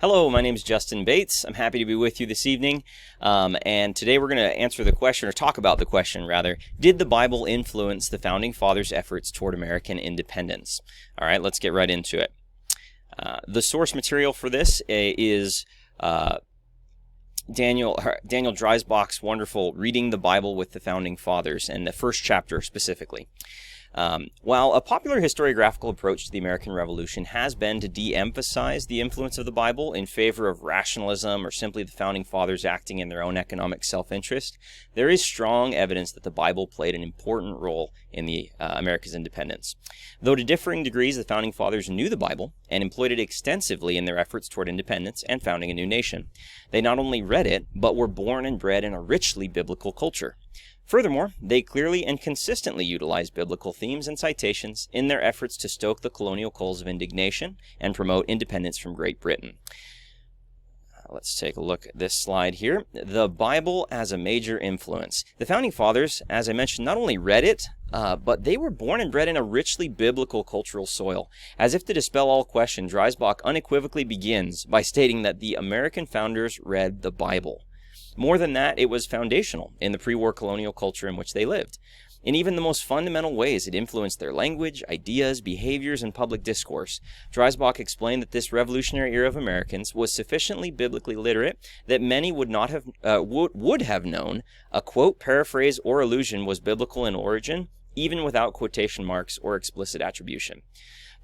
Hello, my name is Justin Bates. I'm happy to be with you this evening. And today we're going to answer the question, or talk about the question rather, did the Bible influence the Founding Fathers' efforts toward American independence? All right, let's get right into it. The source material for this is Daniel Dreisbach's wonderful Reading the Bible with the Founding Fathers, and the first chapter specifically. While a popular historiographical approach to the American Revolution has been to de-emphasize the influence of the Bible in favor of rationalism or simply the Founding Fathers acting in their own economic self-interest, there is strong evidence that the Bible played an important role in the America's independence. Though to differing degrees, the Founding Fathers knew the Bible and employed it extensively in their efforts toward independence and founding a new nation. They not only read it, but were born and bred in a richly biblical culture. Furthermore, they clearly and consistently utilized biblical themes and citations in their efforts to stoke the colonial coals of indignation and promote independence from Great Britain. Let's take a look at this slide here. The Bible as a major influence. The Founding Fathers, as I mentioned, not only read it, but they were born and bred in a richly biblical cultural soil. As if to dispel all question, Dreisbach unequivocally begins by stating that the American founders read the Bible. More than that, it was foundational in the pre-war colonial culture in which they lived. In even the most fundamental ways, it influenced their language, ideas, behaviors, and public discourse. Dreisbach explained that this revolutionary era of Americans was sufficiently biblically literate that many would have known a quote, paraphrase, or allusion was biblical in origin, even without quotation marks or explicit attribution.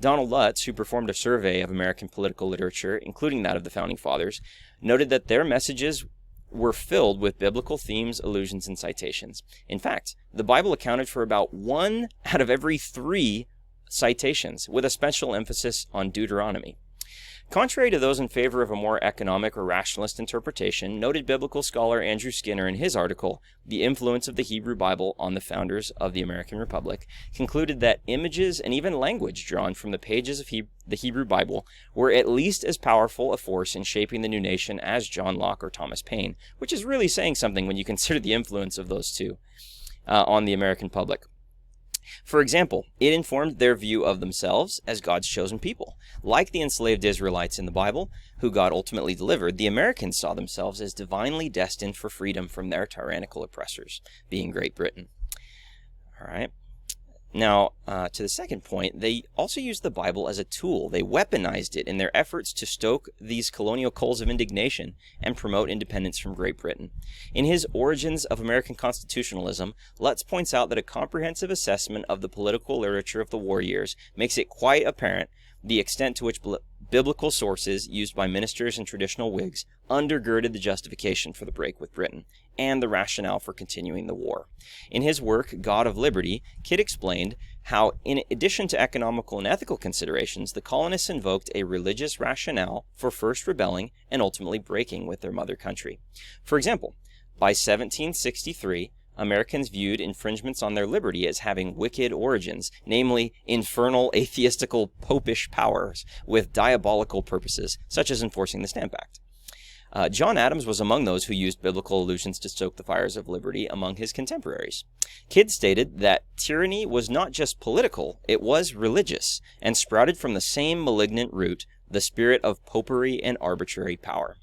Donald Lutz, who performed a survey of American political literature, including that of the Founding Fathers, noted that their messages were filled with biblical themes, allusions, and citations. In fact, the Bible accounted for about 1 out of every 3 citations, with a special emphasis on Deuteronomy. Contrary to those in favor of a more economic or rationalist interpretation, noted biblical scholar Andrew Skinner, in his article, The Influence of the Hebrew Bible on the Founders of the American Republic, concluded that images and even language drawn from the pages of the Hebrew Bible were at least as powerful a force in shaping the new nation as John Locke or Thomas Paine, which is really saying something when you consider the influence of those two on the American public. For example, it informed their view of themselves as God's chosen people. Like the enslaved Israelites in the Bible, who God ultimately delivered, the Americans saw themselves as divinely destined for freedom from their tyrannical oppressors, being Great Britain. All right. Now, to the second point, they also used the Bible as a tool. They weaponized it in their efforts to stoke these colonial coals of indignation and promote independence from Great Britain. In his Origins of American Constitutionalism, Lutz points out that a comprehensive assessment of the political literature of the war years makes it quite apparent the extent to which biblical sources used by ministers and traditional Whigs undergirded the justification for the break with Britain and the rationale for continuing the war. In his work, God of Liberty, Kidd explained how, in addition to economical and ethical considerations, the colonists invoked a religious rationale for first rebelling and ultimately breaking with their mother country. For example, by 1763, Americans viewed infringements on their liberty as having wicked origins, namely infernal, atheistical, popish powers with diabolical purposes, such as enforcing the Stamp Act. John Adams was among those who used biblical allusions to stoke the fires of liberty among his contemporaries. Kidd stated that tyranny was not just political, it was religious, and sprouted from the same malignant root, the spirit of popery and arbitrary power.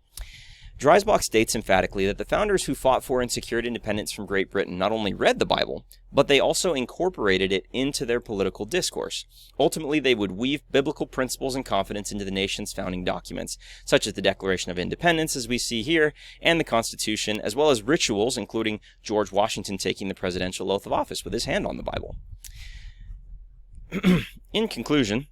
Dreisbach states emphatically that the founders who fought for and secured independence from Great Britain not only read the Bible, but they also incorporated it into their political discourse. Ultimately, they would weave biblical principles and confidence into the nation's founding documents, such as the Declaration of Independence, as we see here, and the Constitution, as well as rituals, including George Washington taking the presidential oath of office with his hand on the Bible. In conclusion,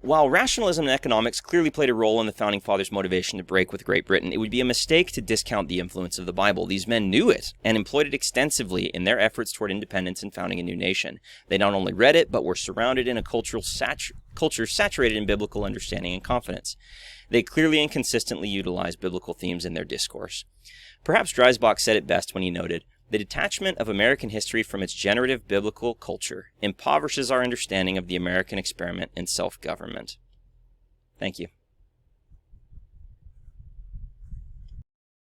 while rationalism and economics clearly played a role in the Founding Fathers' motivation to break with Great Britain, it would be a mistake to discount the influence of the Bible. These men knew it and employed it extensively in their efforts toward independence and founding a new nation. They not only read it, but were surrounded in a culture saturated in biblical understanding and confidence. They clearly and consistently utilized biblical themes in their discourse. Perhaps Dreisbach said it best when he noted, "The detachment of American history from its generative biblical culture impoverishes our understanding of the American experiment in self-government." Thank you.